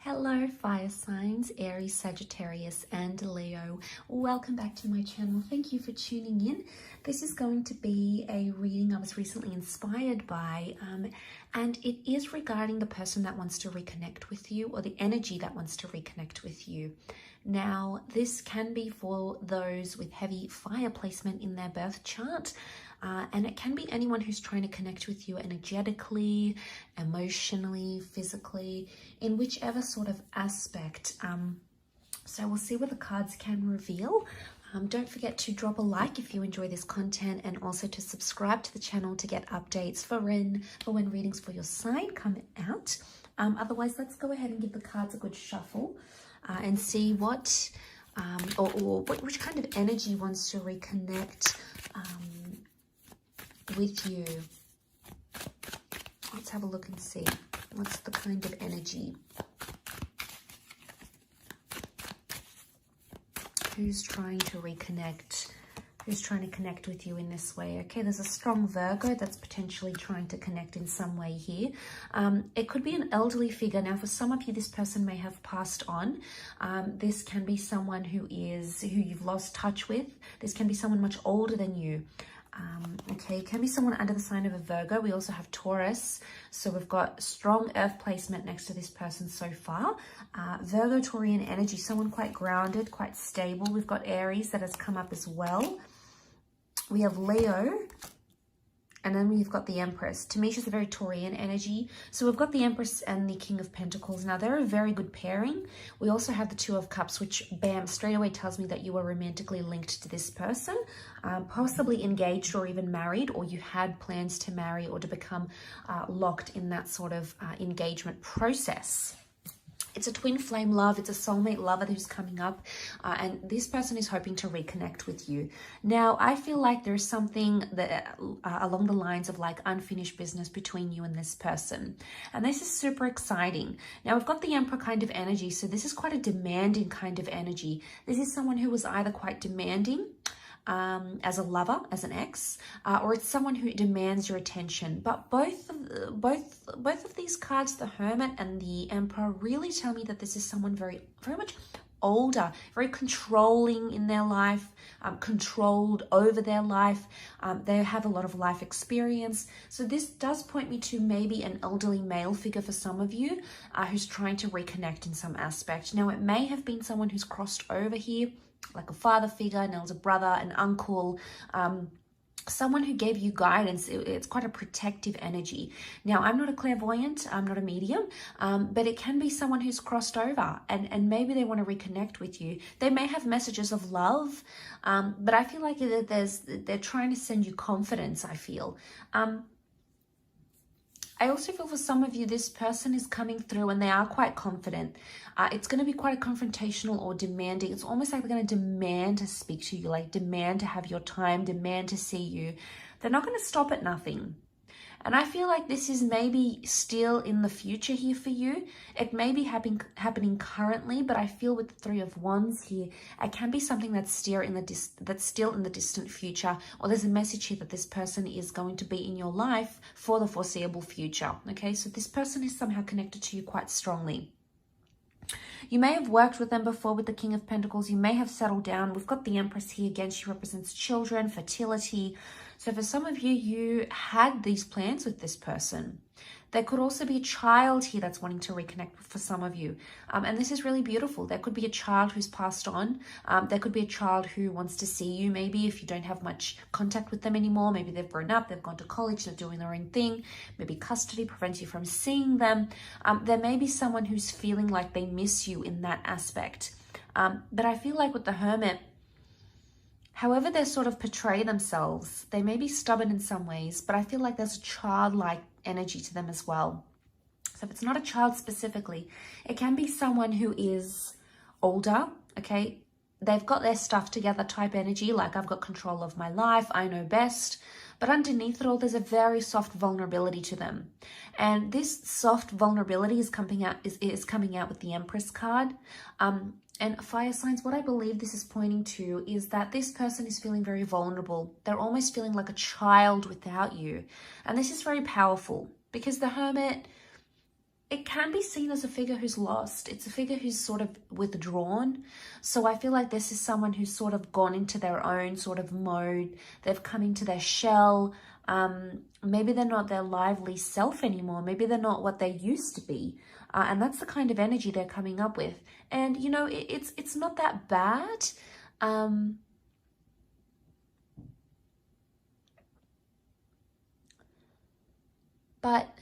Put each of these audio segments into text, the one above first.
Hello fire signs, Aries, Sagittarius and Leo. Welcome back to my channel. Thank you for tuning in. This is going to be a reading I was recently inspired by and it is regarding the person that wants to reconnect with you, or the energy that wants to reconnect with you. Now, this can be for those with heavy fire placement in their birth chart. And it can be anyone who's trying to connect with you energetically, emotionally, physically, in whichever sort of aspect. So we'll see what the cards can reveal. Don't forget to drop a like if you enjoy this content, and also to subscribe to the channel to get updates for when readings for your sign come out. Otherwise, let's go ahead and give the cards a good shuffle and see what, which kind of energy wants to reconnect with you. Let's have a look and see what's the kind of energy. Who's trying to reconnect? Who's trying to connect with you in this way? Okay, there's a strong Virgo that's potentially trying to connect in some way here. It could be an elderly figure. Now, for some of you, this person may have passed on. This can be someone who you've lost touch with. This can be someone much older than you. Okay, it can be someone under the sign of a Virgo. We also have Taurus, so we've got strong earth placement next to this person so far. Virgo, Taurian energy, someone quite grounded, quite stable. We've got Aries that has come up as well. We have Leo, and then we've got the Empress. To me, she's a very Taurian energy. So we've got the Empress and the King of Pentacles. Now, they're a very good pairing. We also have the Two of Cups, which, bam, straight away tells me that you are romantically linked to this person, possibly engaged or even married, or you had plans to marry or to become locked in that sort of engagement process. It's a twin flame love. It's a soulmate lover who's coming up, and this person is hoping to reconnect with you. Now, I feel like there's something that along the lines of like unfinished business between you and this person, and this is super exciting. Now, we've got the Emperor kind of energy, so this is quite a demanding kind of energy. This is someone who was either quite demanding as a lover, as an ex, or it's someone who demands your attention. But both of these cards, the Hermit and the Emperor, really tell me that this is someone very much older, very controlling in their life, controlled over their life. They have a lot of life experience. So this does point me to maybe an elderly male figure for some of you who's trying to reconnect in some aspect. Now, it may have been someone who's crossed over here, like a father figure, an elder brother, an uncle, someone who gave you guidance. It's quite a protective energy. Now, I'm not a clairvoyant, I'm not a medium, but it can be someone who's crossed over and maybe they want to reconnect with you. They may have messages of love, but I feel like they're trying to send you confidence, I feel. I also feel for some of you, this person is coming through and they are quite confident. It's going to be quite a confrontational or demanding. It's almost like they're going to demand to speak to you, like demand to have your time, demand to see you. They're not going to stop at nothing. And I feel like this is maybe still in the future here for you. It may be happening currently, but I feel with the Three of Wands here, it can be something that's still in the distant future, or there's a message here that this person is going to be in your life for the foreseeable future. Okay, so this person is somehow connected to you quite strongly. You may have worked with them before with the King of Pentacles. You may have settled down. We've got the Empress here. Again, she represents children, fertility. So for some of you, you had these plans with this person. There could also be a child here that's wanting to reconnect for some of you. And this is really beautiful. There could be a child who's passed on. There could be a child who wants to see you, maybe if you don't have much contact with them anymore. Maybe they've grown up, they've gone to college, they're doing their own thing. Maybe custody prevents you from seeing them. There may be someone who's feeling like they miss you in that aspect. But I feel like with the Hermit, however they sort of portray themselves, they may be stubborn in some ways, but I feel like there's a childlike energy to them as well. So if it's not a child specifically, it can be someone who is older, okay? They've got their stuff together type energy, like I've got control of my life, I know best. But underneath it all, there's a very soft vulnerability to them. And this soft vulnerability is coming out with the Empress card. And fire signs, what I believe this is pointing to is that this person is feeling very vulnerable. They're almost feeling like a child without you. And this is very powerful because the Hermit, it can be seen as a figure who's lost. It's a figure who's sort of withdrawn. So I feel like this is someone who's sort of gone into their own sort of mode. They've come into their shell. Maybe they're not their lively self anymore. Maybe they're not what they used to be. And that's the kind of energy they're coming up with. And, you know, it's not that bad. But,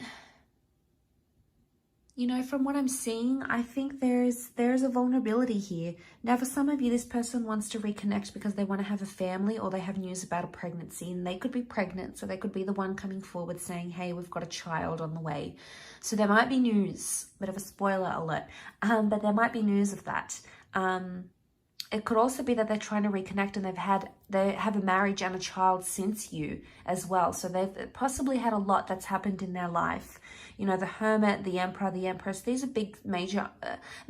you know, from what I'm seeing, I think there's a vulnerability here. Now, for some of you, this person wants to reconnect because they want to have a family, or they have news about a pregnancy, and they could be pregnant. So they could be the one coming forward saying, hey, we've got a child on the way. So there might be news, bit of a spoiler alert, but there might be news of that. It could also be that they're trying to reconnect and they have a marriage and a child since you as well. So they've possibly had a lot that's happened in their life. You know, the Hermit, the Emperor, the Empress, these are big major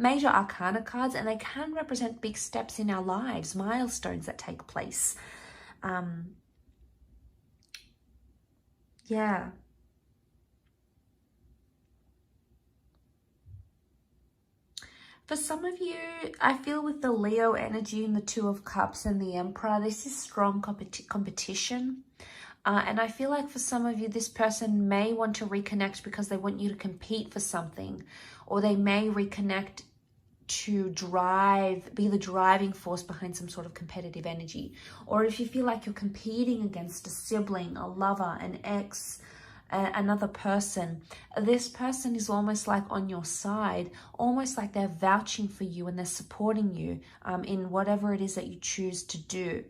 arcana cards, and they can represent big steps in our lives, milestones that take place. Yeah. For some of you, I feel with the Leo energy and the Two of Cups and the Emperor, this is strong competition. And I feel like for some of you, this person may want to reconnect because they want you to compete for something. Or they may reconnect to be the driving force behind some sort of competitive energy. Or if you feel like you're competing against a sibling, a lover, an ex, another person, this person is almost like on your side, almost like they're vouching for you and they're supporting you in whatever it is that you choose to do.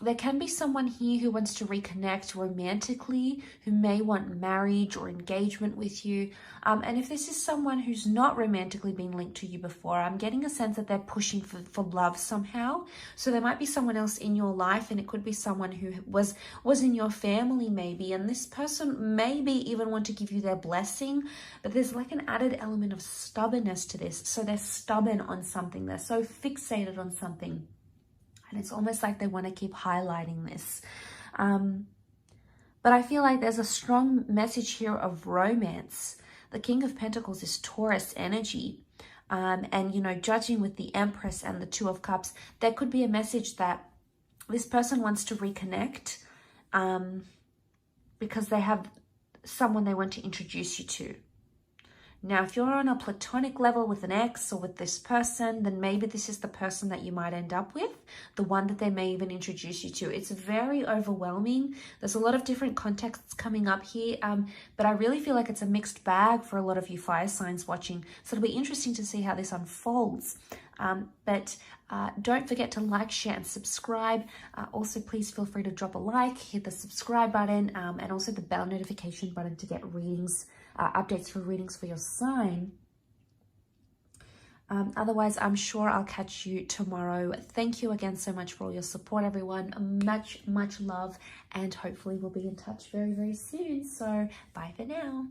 There can be someone here who wants to reconnect romantically, who may want marriage or engagement with you. And if this is someone who's not romantically been linked to you before, I'm getting a sense that they're pushing for love somehow. So there might be someone else in your life, and it could be someone who was in your family maybe. And this person maybe even want to give you their blessing, but there's like an added element of stubbornness to this. So they're stubborn on something. They're so fixated on something. And it's almost like they want to keep highlighting this. But I feel like there's a strong message here of romance. The King of Pentacles is Taurus energy. And, you know, judging with the Empress and the Two of Cups, there could be a message that this person wants to reconnect because they have someone they want to introduce you to. Now, if you're on a platonic level with an ex or with this person, then maybe this is the person that you might end up with, the one that they may even introduce you to. It's very overwhelming. There's a lot of different contexts coming up here, but I really feel like it's a mixed bag for a lot of you fire signs watching. So it'll be interesting to see how this unfolds. But don't forget to like, share, and subscribe. Also, please feel free to drop a like, hit the subscribe button, and also the bell notification button to get readings, updates for readings for your sign. Otherwise, I'm sure I'll catch you tomorrow. Thank you again so much for all your support, everyone. Much love, and hopefully we'll be in touch very, very soon. So bye for now.